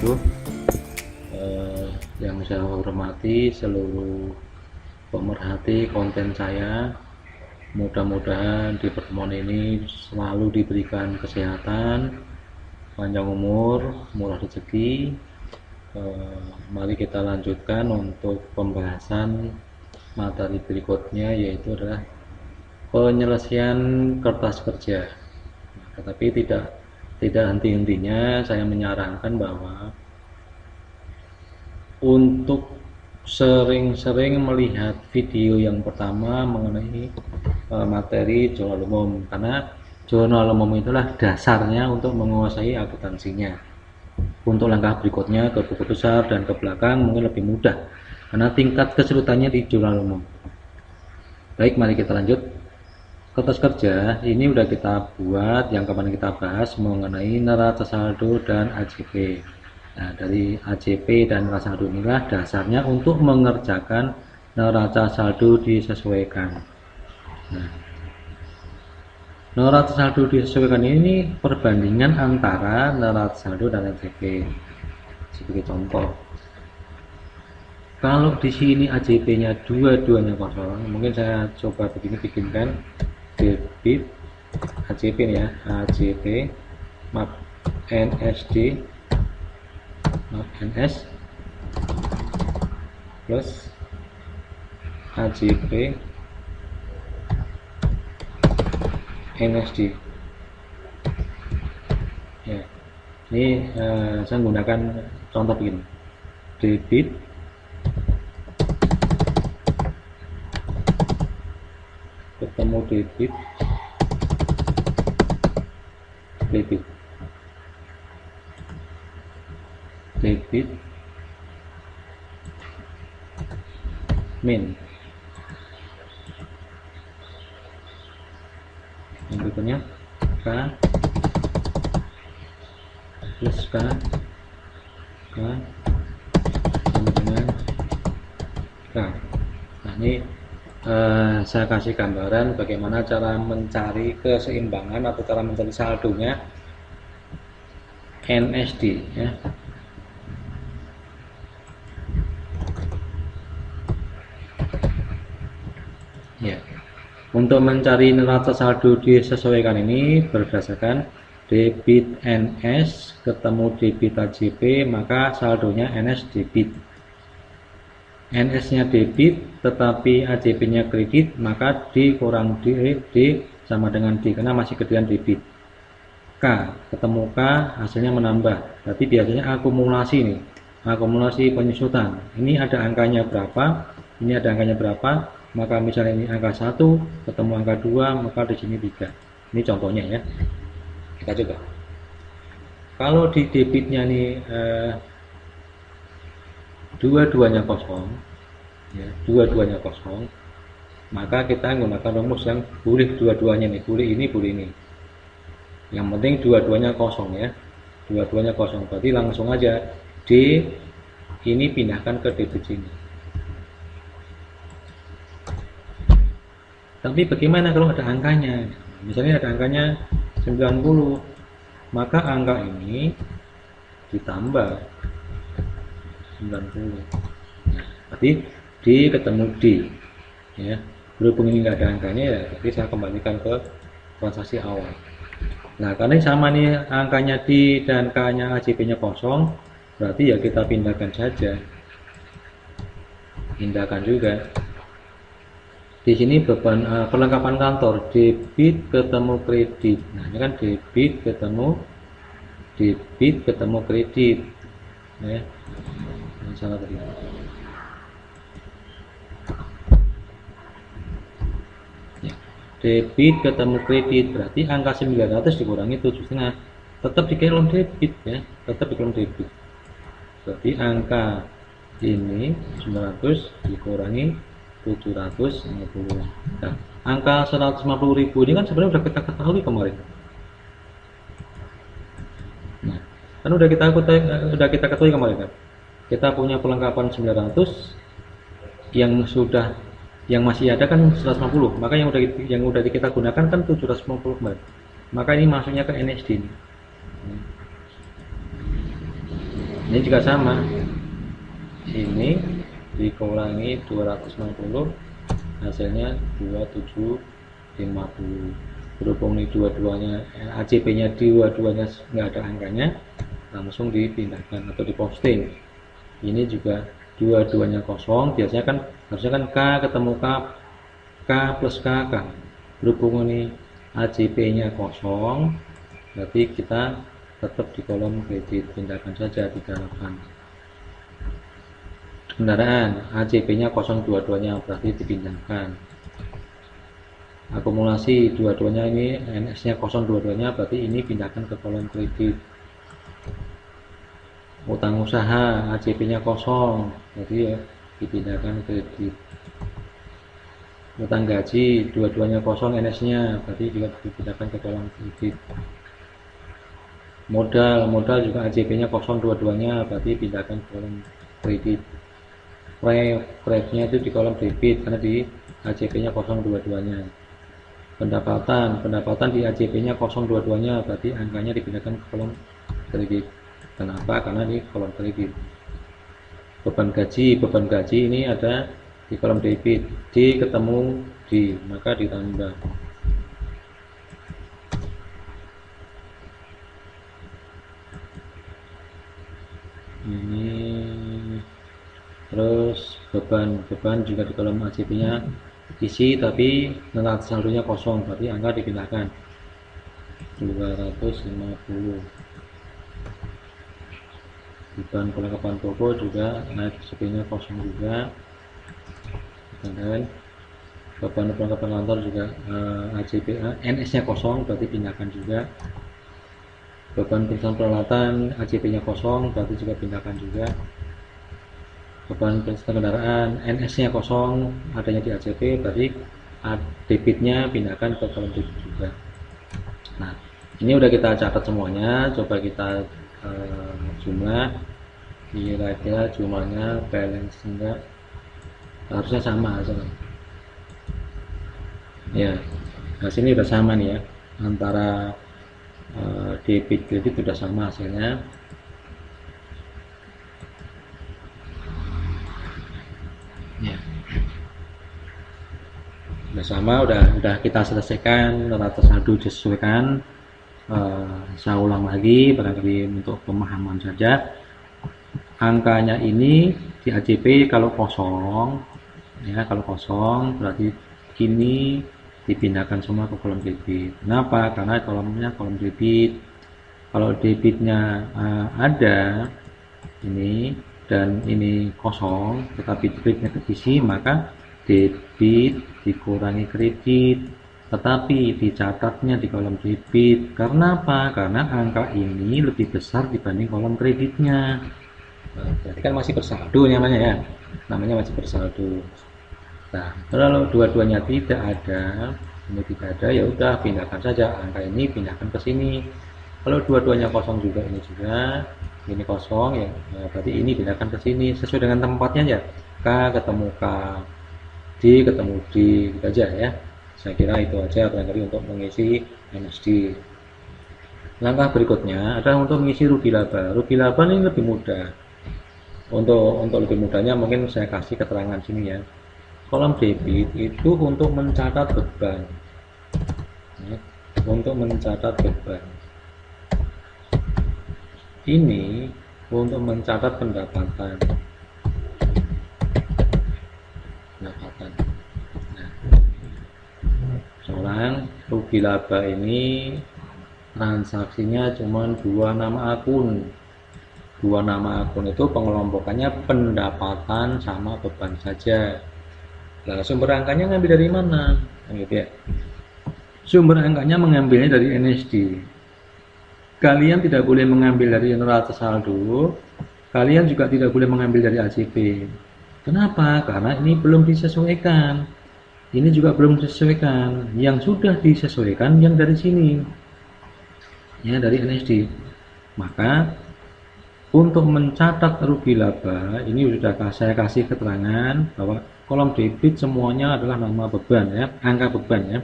wabarakatuh. Yang saya hormati seluruh pemerhati konten saya, mudah-mudahan di pertemuan ini selalu diberikan kesehatan, panjang umur, murah rezeki. Mari kita lanjutkan untuk pembahasan materi berikutnya, yaitu adalah penyelesaian kertas kerja. Tetapi tidak henti-hentinya saya menyarankan bahwa untuk sering-sering melihat video yang pertama mengenai materi jurnal umum, karena jurnal umum itulah dasarnya untuk menguasai akuntansinya. Untuk langkah berikutnya ke buku besar dan ke belakang mungkin lebih mudah karena tingkat kesulitannya di jurnal umum. Baik, mari kita lanjut. Kertas kerja ini udah kita buat, yang kemarin kita bahas mengenai neraca saldo dan AJP. Nah, dari AJP dan neraca saldo inilah dasarnya untuk mengerjakan neraca saldo disesuaikan. Nah, neraca saldo disesuaikan ini perbandingan antara neraca saldo dan AJP. Sebagai contoh, kalau di sini AJP-nya dua-duanya kosong, mungkin saya coba begini, bikinkan debit AJP ya, AJP maaf NSD maaf NS plus AJP NSD ya. Ini saya menggunakan contoh begini, debit ketemu debit min, yang berikutnya K plus K sama dengan K. Nah, ini saya kasih gambaran bagaimana cara mencari keseimbangan atau cara mencari saldonya NSD ya. Ya. Untuk mencari neraca saldo disesuaikan ini berdasarkan debit NS ketemu debit AJP, maka saldonya NS debit. NS-nya debit tetapi AJP-nya kredit, maka D kurang D sama dengan D karena masih gedean debit. K ketemu K hasilnya menambah, berarti biasanya akumulasi nih, akumulasi penyusutan. Ini ada angkanya berapa, ini ada angkanya berapa, maka misalnya ini angka 1 ketemu angka 2, maka di sini 3. Ini contohnya ya, kita coba. Kalau di debitnya nih dua-duanya kosong ya, dua-duanya kosong, maka kita menggunakan rumus yang boleh dua-duanya nih, boleh ini boleh ini, yang penting dua-duanya kosong ya, dua-duanya kosong. Berarti langsung aja D ini pindahkan ke debit sini. Tapi bagaimana kalau ada angkanya, misalnya ada angkanya 90, maka angka ini ditambah 90. Nah, berarti D ketemu D ya. Berhubung ini nggak ada angkanya ya, jadi saya kembalikan ke transaksi awal. Nah, karena sama nih angkanya D dan K-nya AJP-nya kosong, berarti ya kita pindahkan saja. Pindahkan juga. Di sini beban perlengkapan kantor, debit ketemu kredit. Nah, ini kan debit ketemu kredit ya. Salah tadi. Ya. Debit ketemu kredit, berarti angka 900 dikurangi 7,5, tetap di kolom debit ya, tetap di kolom debit. Berarti angka ini 900 dikurangi 750. Nah, angka 150.000 ini kan sebenarnya sudah kita ketahui kemarin. Nah, kan udah kita ketahui kemarin kan. Kita punya perlengkapan 900, yang masih ada kan 150, maka yang udah kita gunakan kan 750 kemarin. Maka ini masuknya ke NSD ini. Ini juga sama, ini dikurangi 260 hasilnya 2750. Berhubung ini dua-duanya ACP nya dua-duanya nggak ada angkanya, langsung dipindahkan atau diposting. Ini juga dua-duanya kosong, biasanya kan harusnya kan K ketemu K plus K. Berhubung ini ACP nya kosong, berarti kita tetap di kolom kredit, pindahkan saja 38. Kendaraan ACP nya kosong dua-duanya, berarti dipindahkan. Akumulasi dua-duanya ini NS nya kosong dua-duanya, berarti ini pindahkan ke kolom kredit. Utang usaha ACP nya kosong, jadi ya dipindahkan kredit. Utang gaji dua-duanya kosong NS nya, berarti juga dipindahkan ke kolom kredit. Modal juga ACP nya kosong dua-duanya, berarti pindahkan ke kolom kredit. Pref nya itu di kolom debit karena di ACP nya kosong dua-duanya. Pendapatan di ACP nya kosong dua-duanya, berarti angkanya dipindahkan ke kolom kredit. Kenapa? Karena di kolom kredit. Beban gaji ini ada di kolom debit, D ketemu D, maka ditambah. Ini terus beban juga di kolom ACP nya isi tapi neraca saldonya kosong, berarti angka dipindahkan 250. Beban perlengkapan toko juga naik ACP nya kosong juga, dan beban perlengkapan kantor juga ACP NS nya kosong, berarti pindahkan juga. Beban periksaan peralatan ACP nya kosong, berarti juga pindahkan juga. Beban periksaan kendaraan NS nya kosong, adanya di ACP, berarti debitnya pindahkan ke kolom debit juga. Nah, ini udah kita catat semuanya, coba kita jumlah, kira-kira jumlahnya balance enggak, harusnya sama aja ya. Nah, sini udah sama nih ya, antara debit kredit sudah sama hasilnya. Ya, udah sama, udah kita selesaikan, neraca saldo disesuaikan. Saya ulang lagi barangkali untuk pemahaman saja. Angkanya ini di ACP kalau kosong ya, kalau kosong berarti ini dipindahkan semua ke kolom debit. Kenapa? Karena kolomnya kolom debit. Kalau debitnya ada ini dan ini kosong tetapi debitnya terisi, maka debit dikurangi kredit, tetapi dicatatnya di kolom debit. Karena apa? Karena angka ini lebih besar dibanding kolom kreditnya. Nah, berarti kan masih bersaldo namanya ya, namanya masih bersaldo. Nah, kalau dua-duanya tidak ada, ini tidak ada, ya udah pindahkan saja angka ini, pindahkan ke sini. Kalau dua-duanya kosong juga, ini kosong ya, berarti ini pindahkan ke sini sesuai dengan tempatnya ya. K ketemu K, D ketemu D, gitu aja ya. Saya kira itu aja barangkali untuk mengisi MSD. Langkah berikutnya adalah untuk mengisi rugi laba. Rugi laba ini lebih mudah. Untuk lebih mudahnya mungkin saya kasih keterangan sini ya. Kolom debit itu untuk mencatat beban ya, untuk mencatat beban. Ini untuk mencatat pendapatan. Nah, seorang rugi laba ini transaksinya cuma dua nama akun. Dua nama akun itu pengelompokannya pendapatan sama beban saja. Nah, sumber angkanya ngambil dari mana? Gitu ya. Sumber angkanya mengambilnya dari NSD. Kalian tidak boleh mengambil dari neraca saldo. Kalian juga tidak boleh mengambil dari ACP. Kenapa? Karena ini belum disesuaikan. Ini juga belum disesuaikan. Yang sudah disesuaikan yang dari sini. Ya, dari NSD. Maka untuk mencatat rugi laba, ini sudah saya kasih keterangan bahwa kolom debit semuanya adalah nama beban ya, angka beban ya.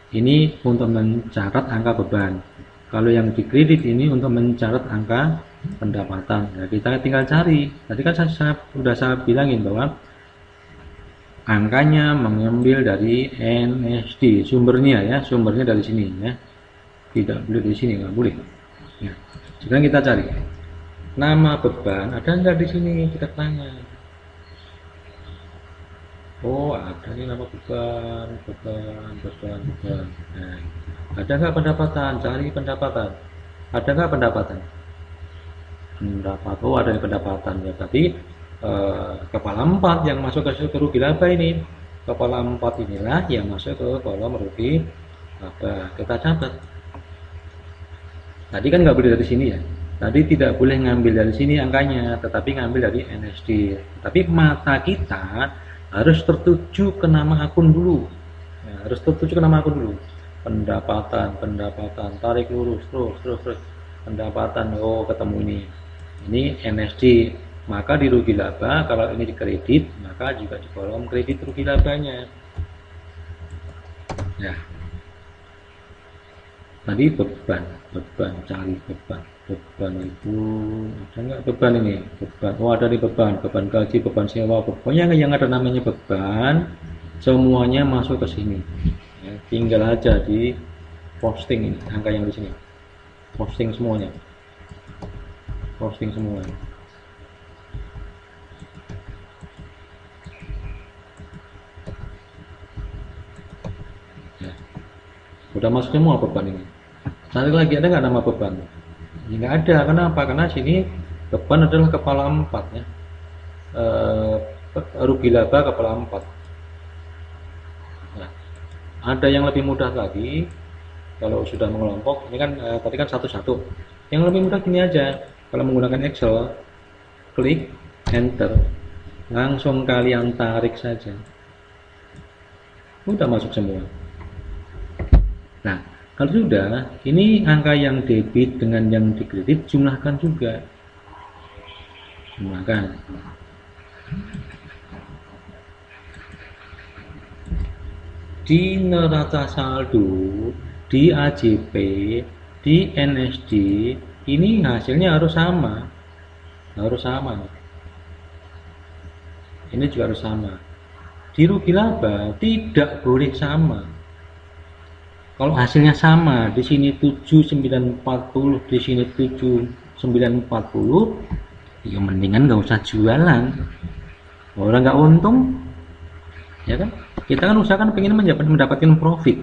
Ini untuk mencatat angka beban. Kalau yang di kredit ini untuk mencatat angka pendapatan. Nah, kita tinggal cari. Tadi kan sudah saya bilangin bahwa angkanya mengambil dari NSD, sumbernya ya, sumbernya dari sini ya. Tidak boleh di sini, nggak boleh. Ya. Sekarang kita cari. Nama beban ada nggak di sini? Kita tanya. Oh, ada nih nama beban. Nah, ada nggak pendapatan? Cari pendapatan. Ada nggak pendapatan? Oh, ada pendapatan ya. Tapi kepala 4 yang masuk ke rugi laba ini. Kepala 4 inilah yang masuk ke kolom rugi laba. Kita catat. Tadi kan nggak boleh dari sini ya. Tadi tidak boleh ngambil dari sini angkanya, tetapi ngambil dari NSD. Tapi mata kita harus tertuju ke nama akun dulu. Ya, harus tertuju ke nama akun dulu. Pendapatan, tarik lurus, terus. Pendapatan, oh ketemu ini. Ini NSD. Maka di rugi laba, kalau ini di kredit, maka juga di kolom kredit rugi labanya. Ya. Tadi beban, cari beban itu ada nggak beban ini? Beban, oh ada di beban gaji, beban sewa, pokoknya yang ada namanya beban, semuanya masuk ke sini. Ya, tinggal aja di posting ini, angka yang di sini, posting semuanya. Ya. Udah masuk semua beban ini. Cari lagi ada nggak nama beban? Ya, nggak ada. Kenapa? Karena sini beban adalah kepala 4 ya. Rugi laba kepala 4. Nah, ada yang lebih mudah lagi. Kalau sudah mengelompok, ini kan tadi kan satu-satu. Yang lebih mudah gini aja. Kalau menggunakan Excel, klik enter, langsung kalian tarik saja. Udah masuk semua. Nah, kalau sudah, ini angka yang debit dengan yang di kredit jumlahkan juga. Jumlahkan. Di neraca saldo, di AJP, di NSD, ini hasilnya harus sama. Ini juga harus sama. Di rugi laba tidak boleh sama. Kalau hasilnya sama, di sini 7940, di sini 7940, ya mendingan nggak usah jualan. Orang nggak untung, ya kan? Kita kan usahakan pengen mendapatkan profit,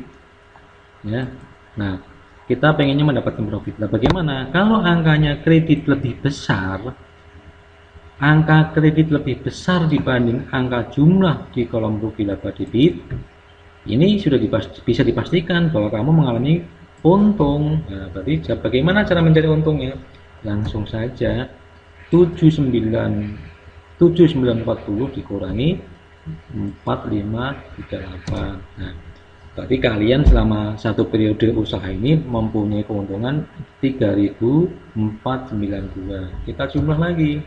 ya. Nah, kita pengennya mendapatkan profit. Nah, bagaimana? Kalau angkanya kredit lebih besar, angka kredit lebih besar dibanding angka jumlah di kolom rugi laba debit, ini sudah bisa dipastikan bahwa kamu mengalami untung. Nah, berarti bagaimana cara mencari untungnya? Langsung saja 7940 dikurangi 4538. Nah, berarti kalian selama satu periode usaha ini mempunyai keuntungan 3492. Kita jumlah lagi.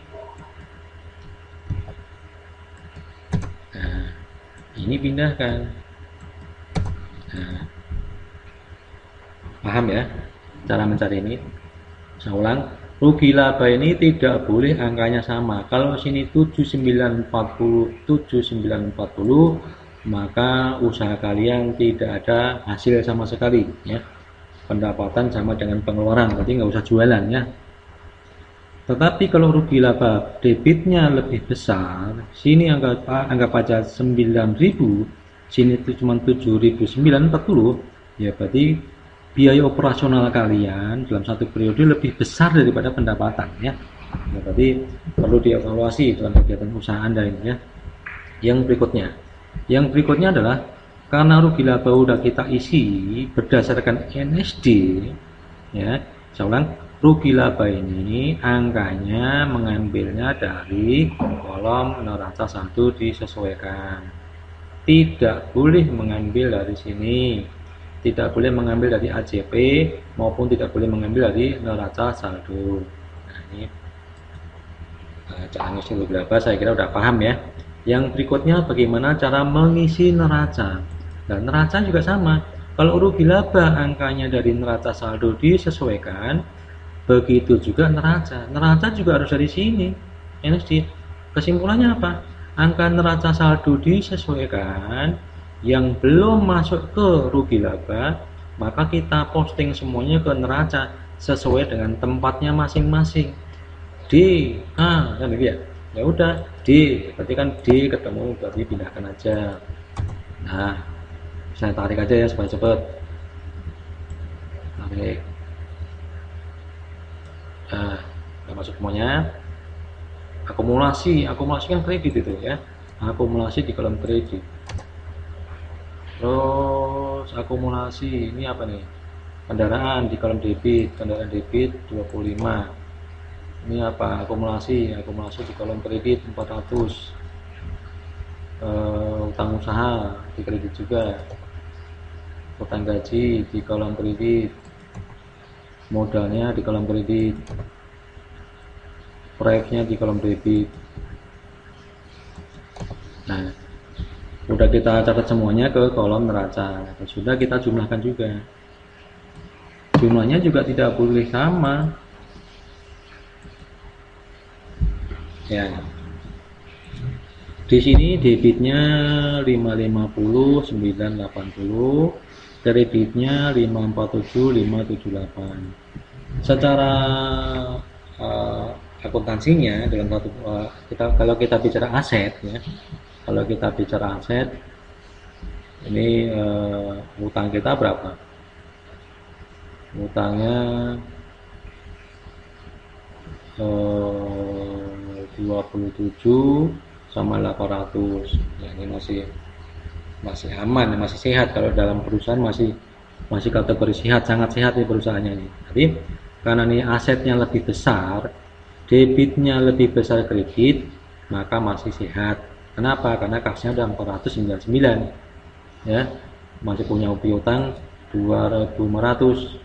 Nah, ini pindahkan. Nah, paham ya cara mencari ini? Saya ulang, rugi laba ini tidak boleh angkanya sama. Kalau sini 7940, maka usaha kalian tidak ada hasil sama sekali ya. Pendapatan sama dengan pengeluaran, berarti nggak usah jualan ya. Tetapi kalau rugi laba debitnya lebih besar, sini anggap aja 9.000, sini itu cuma 7.940, ya berarti biaya operasional kalian dalam satu periode lebih besar daripada pendapatan ya. Nah, berarti perlu dievaluasi dalam kegiatan usaha Anda ini ya. Yang berikutnya adalah karena rugi laba udah kita isi berdasarkan NSD ya. Saya ulang, rugi laba ini angkanya mengambilnya dari kolom neraca saldo disesuaikan. Tidak boleh mengambil dari sini. Tidak boleh mengambil dari AJP maupun tidak boleh mengambil dari neraca saldo. Nah, ini cara ngisi rugi laba saya kira udah paham ya. Yang berikutnya bagaimana cara mengisi neraca. Dan neraca juga sama. Kalau rugi laba angkanya dari neraca saldo disesuaikan, begitu juga neraca. Neraca juga harus dari sini. NSD. Kesimpulannya apa? Angka neraca saldo disesuaikan, yang belum masuk ke rugi laba, maka kita posting semuanya ke neraca sesuai dengan tempatnya masing-masing. D, A, kan gitu ya. Ya udah, D, berarti kan D ketemu, berarti pindahkan aja. Nah, saya tarik aja ya supaya cepet. Tarik. Nah, kita masuk semuanya. Akumulasi kan kredit itu ya. Akumulasi di kolom kredit. Terus akumulasi ini apa nih? Kendaraan di kolom debit, kendaraan debit 25. Ini apa? Akumulasi di kolom kredit 400. Utang usaha di kredit juga, utang gaji di kolom kredit, modalnya di kolom kredit, proyeknya di kolom debit. Nah, udah kita catat semuanya ke kolom neraca, dan sudah kita jumlahkan juga. Jumlahnya juga tidak boleh sama ya. Di sini debitnya 550, 980, kreditnya 547, 578. Secara akuntansinya dalam satu kalau kita bicara aset ya, kalau kita bicara aset ini utang kita berapa? Utangnya 27 sama 800 ya, ini masih aman, masih sehat. Kalau dalam perusahaan masih kategori sehat, sangat sehat di perusahaannya ini. Jadi karena ini asetnya lebih besar, debitnya lebih besar kredit, maka masih sehat. Kenapa? Karena kasnya udah 499 ya, masih punya piutang 2.500,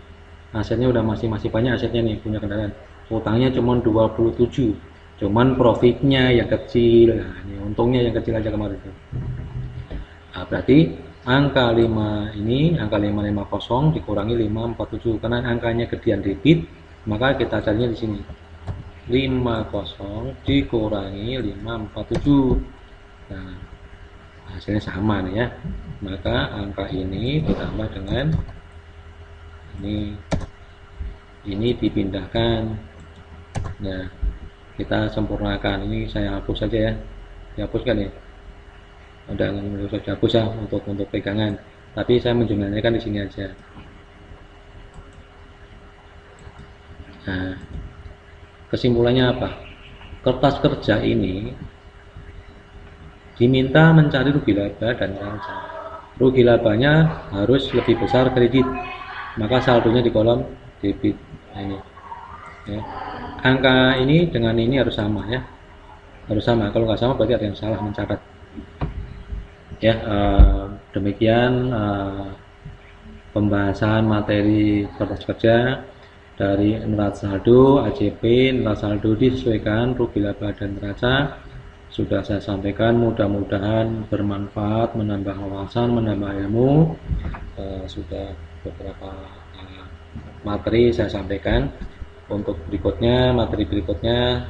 asetnya udah masih banyak asetnya nih, punya kendaraan, utangnya cuma 27, cuman profitnya yang kecil. Nah, ini untungnya yang kecil aja kemarin. Nah, berarti angka 5 ini, angka 550 dikurangi 547, karena angkanya gedean debit, maka kita carinya di sini. 50 dikurangi 547. Nah, hasilnya sama nih ya. Maka angka ini ditambah dengan ini dipindahkan. Nah, kita sempurnakan. Ini saya hapus saja ya, dihapuskan ya, ada yang harus dihapus ya untuk pegangan, tapi saya menjumlahnya kan di sini aja. Nah, kesimpulannya apa? Kertas kerja ini diminta mencari rugi laba dan neraca. Rugi labanya harus lebih besar kredit, maka saldonya di kolom debit. Nah, ini ya. Angka ini dengan ini harus sama ya, harus sama. Kalau nggak sama berarti ada yang salah mencatat ya. Demikian pembahasan materi kertas kerja dari neraca saldo, AJP, neraca saldo disesuaikan, rugi laba dan neraca sudah saya sampaikan. Mudah-mudahan bermanfaat, menambah wawasan, menambah ilmu. Sudah beberapa materi saya sampaikan. Untuk berikutnya, materi berikutnya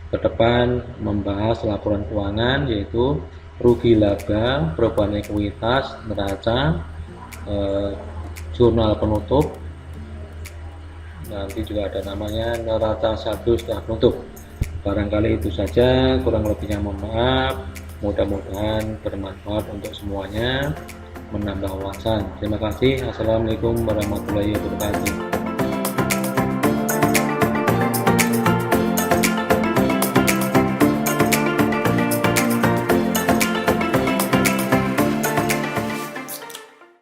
ke depan membahas laporan keuangan, yaitu rugi laba, perubahan ekuitas, neraca, jurnal penutup, nanti juga ada namanya neraca saldo setelah penutup. Barangkali itu saja, kurang lebihnya mohon maaf. Mudah-mudahan bermanfaat untuk semuanya, menambah wawasan. Terima kasih. Assalamualaikum warahmatullahi wabarakatuh.